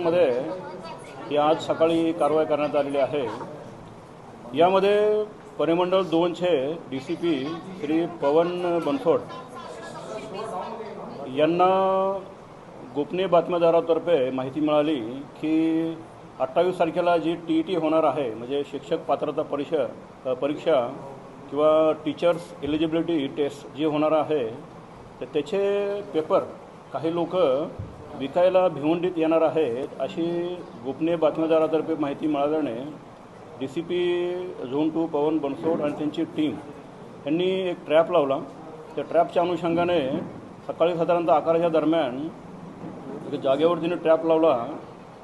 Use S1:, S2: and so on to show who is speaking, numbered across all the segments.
S1: स्टेशनमध्ये ही आज सकाळी कारवाई करण्यात आलेली आहे। यामध्ये परिमंडळ 2चे DCP श्री पवन बनसोड यांना गोपनीय बातमीदारातर्फे माहिती मिळाली की 28 तारखेला जी TET होणार आहे, म्हणजे शिक्षक पात्रता परीक्षा किंवा टीचर्स एलिजिबिलिटी टेस्ट जी होणार आहे, तर त्याचे पेपर काही लोक विकायला भिवंडीत येणार आहेत अशी गोपनीय बातमीदारातर्फे माहिती मिळाल्याने DCP झोन 2 पवन बनसोड आणि त्यांची टीम यांनी एक ट्रॅप लावला। त्या ट्रॅपच्या अनुषंगाने सकाळी साधारणतः 11च्या दरम्यान जागेवर तिने ट्रॅप लावला।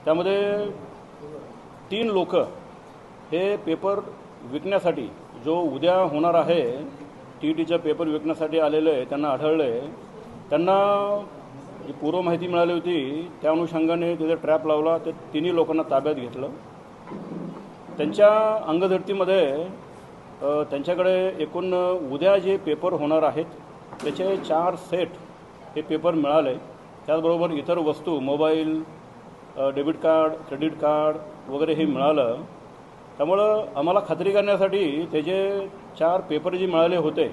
S1: त्यामध्ये 3 लोक हे पेपर विकण्यासाठी, जो उद्या होणार आहे TETचा पेपर विकण्यासाठी आलेले त्यांना आढळले। त्यांना जी पूर्व माहिती मिळाली होती त्या अनुषंगाने तिथे ट्रॅप लावला। ते 3 लोकांना ताब्यात घेतलं। त्यांच्या अंगझडतीमध्ये त्यांच्याकडे एकूण उद्या जे पेपर होणार आहेत त्याचे 4 सेट हे पेपर मिळाले। त्याचबरोबर इतर वस्तू, mobile, debit card, credit card वगैरे हे मिळालं। त्यामुळं आम्हाला खात्री करण्यासाठी ते जे 4 पेपर जे मिळाले होते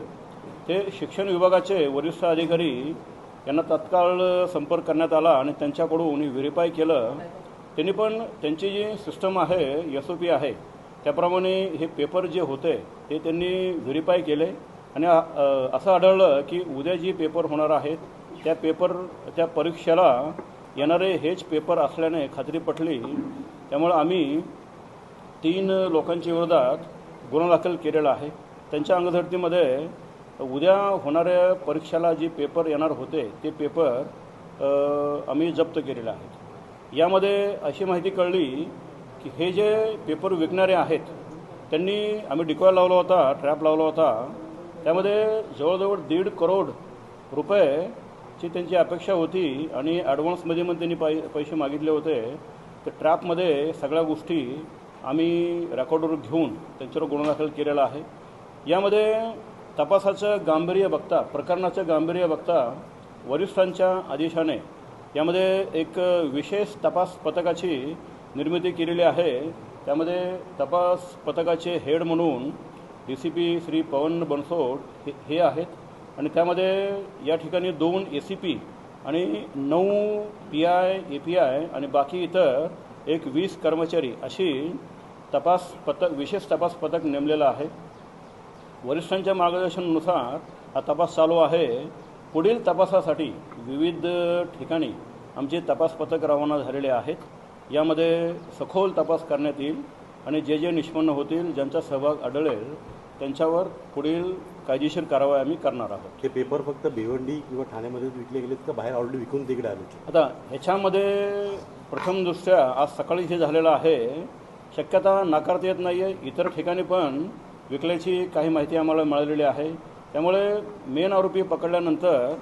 S1: ते शिक्षण विभागाचे वरिष्ठ अधिकारी यांना तत्काळ संपर्क करण्यात आला आणि त्यांच्याकडून व्हेरीफाय केलं। त्यांनी पण त्यांची जी सिस्टम आहे, SOP आहे, त्याप्रमाणे हे पेपर जे होते ते त्यांनी व्हेरीफाय केले आणि असं आढळलं की उद्या जी पेपर होणार आहेत त्या परीक्षेला येणारे हेच पेपर असल्याने खात्री पटली। त्यामुळे आम्ही 3 लोकांच्या विरोधात गुन्हा दाखल केलेला आहे। त्यांच्या अंगझडतीमध्ये उद्या होणाऱ्या परीक्षेला जे पेपर येणार होते ते पेपर आम्ही जप्त केलेले आहेत। यामध्ये अशी माहिती कळली की हे जे पेपर विकणारे आहेत त्यांनी आम्ही डिकॉय लावला होता, ट्रॅप लावला होता। त्यामध्ये जवळजवळ 1.5 करोड रुपयेची त्यांची अपेक्षा होती आणि ॲडव्हान्समध्ये पण त्यांनी पैसे मागितले होते। तर ट्रॅपमध्ये सगळ्या गोष्टी आम्ही रेकॉर्डवर घेऊन त्यांच्यावर गुन्हा दाखल केलेला आहे। यामध्ये तपासाचं गांभीर्य बघता, प्रकरणाचं गांभीर्य बघता वरिष्ठांच्या आदेशाने यामध्ये एक विशेष तपास पथकाची निर्मिती केलेली आहे। त्यामध्ये तपास पथकाचे हेड म्हणून DCP श्री पवन बनसोड हे आहेत आणि त्यामध्ये या ठिकाणी 2 ACP आणि 9 PI, API आणि बाकी इतर एक 20 कर्मचारी अशी विशेष तपास पथक नेमलेलं आहे। वरिष्ठांच्या मार्गदर्शनानुसार हा तपास चालू आहे। पुढील तपासासाठी विविध ठिकाणी आमचे तपास पथक रवाना झालेले आहेत। यामध्ये सखोल तपास करण्यात येईल आणि जे निष्पन्न होतील, ज्यांचा सहभाग आढळेल त्यांच्यावर पुढील कायदेशीर कारवाई आम्ही करणार आहोत।
S2: हे पेपर फक्त भिवंडी किंवा ठाण्यामध्ये विकले गेलेत का बाहेर ऑलरेडी विकून तिकडे आले?
S1: आता ह्याच्यामध्ये प्रथमदृष्ट्या आज सकाळी जे झालेलं आहे शक्यता नाकारता येत नाही आहे। इतर ठिकाणी पण विकल्याची काही माहिती आम्हाला मिळालेली आहे। त्यामुळे मेन आरोपी पकडल्यानंतर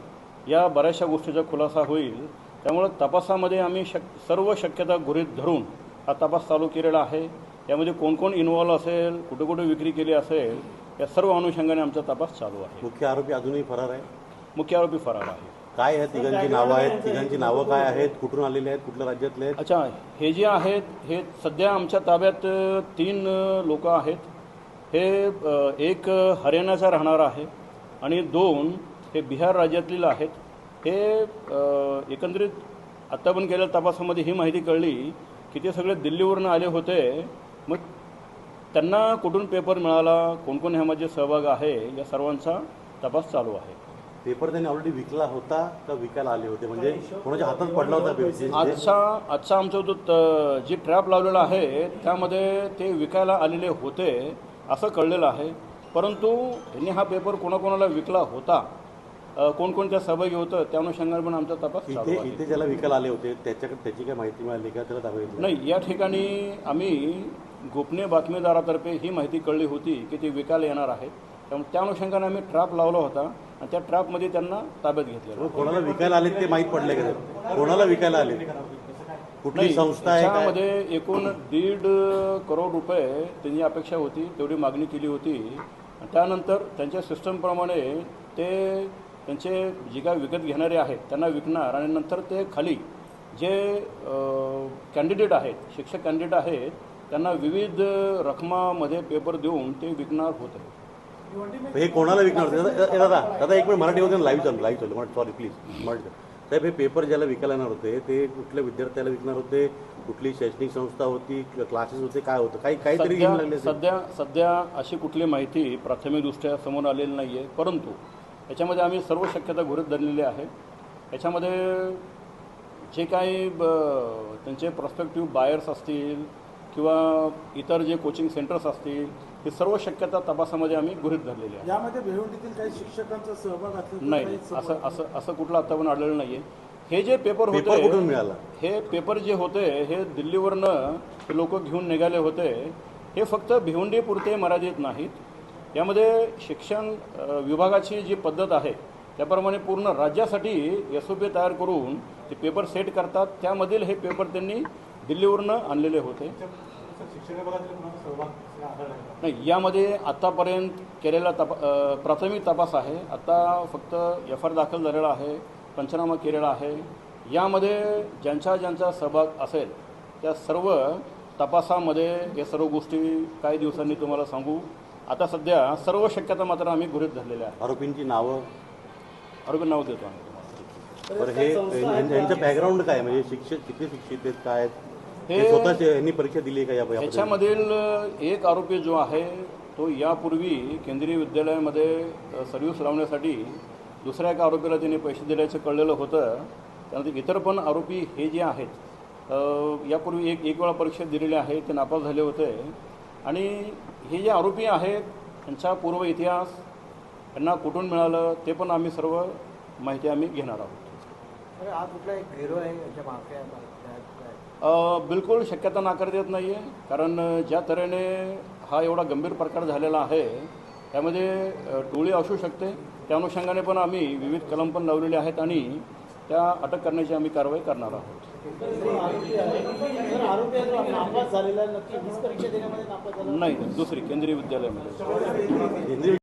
S1: या बऱ्याचशा गोष्टीचा खुलासा होईल। त्यामुळे तपासामध्ये आम्ही सर्व शक्यता गृहीत धरून हा तपास चालू केलेला आहे। यामध्ये कोण कोण इन्व्हॉल्व असेल, कुठे कुठे विक्री केली असेल, या सर्व अनुषंगाने आमचा तपास चालू आहे।
S2: मुख्य आरोपी अजूनही फरार आहे?
S1: मुख्य आरोपी फरार आहे।
S2: काय आहे तिघांची नावं आहेत? तिघांची नावं काय आहेत? कुठून आलेले आहेत? कुठल्या राज्यातले आहेत?
S1: अच्छा, हे जे आहेत हे सध्या आमच्या ताब्यात 3 लोक आहेत। हे एक हरियाणाचा राहणार आहे आणि 2 हे बिहार राज्यातील आहेत। हे एकंदरीत आत्ता पण केलेल्या तपासामध्ये ही माहिती कळली की ते सगळे दिल्लीवरून आले होते। मग त्यांना कुठून पेपर मिळाला, कोण कोण ह्यामध्ये सहभाग आहे, या सर्वांचा तपास चालू आहे।
S2: पेपर त्यांनी ऑलरेडी विकला होता का विकायला आले होते? म्हणजे कोणाच्या हातात पडला होता पेपर?
S1: आजचा आमचा जो जी ट्रॅप लावलेला आहे त्यामध्ये ते विकायला आलेले होते असं कळलेलं आहे। परंतु यांनी हा पेपर कोणाकोणाला विकला होता, कोणकोणत्या सहभागी होतं, त्या अनुषंगाने पण आमचा तपास चालू आहे।
S2: इथे ज्याला विकायला आले होते त्याची काय माहिती मिळाली का? त्याला ताब्यात घेतलं?
S1: नाही, या ठिकाणी आम्ही गोपनीय बातमीदारातर्फे ही माहिती कळली होती की ते विकायला येणार आहेत। त्यामुळे त्या अनुषंगाने आम्ही ट्रॅप लावला होता आणि त्या ट्रॅपमध्ये त्यांना ताब्यात घेतलेलं।
S2: कोणाला विकायला आले ते माहीत पडले का? कोणाला विकायला आले? कुठली संस्था आहे?
S1: त्यामध्ये एकूण 1.5 करोड रुपये त्यांची अपेक्षा होती, तेवढी मागणी केली होती। त्यानंतर त्यांच्या सिस्टमप्रमाणे ते त्यांचे जे काय विकत घेणारे आहेत त्यांना विकणार आणि नंतर ते खाली जे कॅन्डिडेट आहेत, शिक्षक कॅन्डिडेट आहेत, त्यांना विविध रकमामध्ये पेपर देऊन ते विकणार होते.
S2: हे कोणाला विकणार होते? दादा एक मिनिट मराठीमध्ये लाईव्ह चालू सॉरी प्लीज मराठी साहेब. हे पेपर ज्याला विकायला येणार होते ते कुठल्या विद्यार्थ्याला विकणार होते? कुठली शैक्षणिक संस्था होती, क्लासेस होते, काय होतं? काहीतरी घेऊन लागले असेल.
S1: सध्या अशी कुठली माहिती प्राथमिकदृष्ट्या समोर आलेली नाही आहे, परंतु याच्यामध्ये आम्ही सर्व शक्यता गृहीत धरलेली आहे. याच्यामध्ये जे काही त्यांचे प्रॉस्पेक्टिव्ह बायर्स असतील किंवा इतर जे कोचिंग सेंटर्स असतील, ही सर्व शक्यता तपासामध्ये आम्ही गृहीत धरलेली आहे.
S3: यामध्ये भिवंडीतील काही शिक्षकांचा सहभाग असला
S1: नाही, असं कुठलं आतापर्यंत आढळलं नाही आहे. हे जे पेपर होते,
S2: कुठून मिळाला?
S1: हे पेपर जे होते हे दिल्लीवरनं हे लोक घेऊन निघाले होते. हे फक्त भिवंडीपुरते मर्यादित नाहीत. यामध्ये शिक्षण विभागाची जी पद्धत आहे त्याप्रमाणे पूर्ण राज्यासाठी SOP तयार करून ते पेपर सेट करतात. त्यामधील हे पेपर त्यांनी दिल्लीवरनं आणलेले होते. नाही, यामध्ये आत्तापर्यंत केलेला प्राथमिक तपास आहे. आता फक्त FIR दाखल झालेला आहे, पंचनामा केलेला आहे. यामध्ये ज्यांचा सहभाग असेल त्या सर्व तपासामध्ये या सर्व गोष्टी काही दिवसांनी तुम्हाला सांगू. आता सध्या सर्व शक्यता मात्र आम्ही गृहीत धरलेल्या आहे.
S2: आरोपींची नावं
S1: नाव देतो आम्ही.
S2: बरं, हे यांचं बॅकग्राऊंड काय, म्हणजे शिक्षक किती शिक्षित आहेत, काय आहेत? हे स्वतःच यांनी परीक्षा दिली का?
S1: याच्यामधील एक आरोपी जो आहे तो यापूर्वी केंद्रीय विद्यालयामध्ये सर्व्हिस लावण्यासाठी दुसऱ्या एका आरोपीला त्यांनी पैसे दिल्याचं कळलेलं होतं. त्यानंतर इतर पण आरोपी हे जे आहेत यापूर्वी एक वेळा परीक्षा दिलेल्या आहेत, ते नापास झाले होते. आणि हे जे आरोपी आहेत त्यांचा पूर्व इतिहास, त्यांना कुठून मिळालं ते पण आम्ही सर्व माहिती आम्ही घेणार आहोत.
S3: हा कुठला एक घेरो आहे याच्या मागे?
S1: बिलकुल शक्यता नाकारता येत नाही आहे, कारण ज्या तऱ्हेने हा एवढा गंभीर प्रकार झालेला आहे त्यामध्ये टोळी असू शकते. त्या अनुषंगाने पण आम्ही विविध कलम पण लावलेले आहेत आणि त्या अटक करण्याची आम्ही कारवाई करणार आहोत. नाही, दुसरी केंद्रीय विद्यालयामध्ये.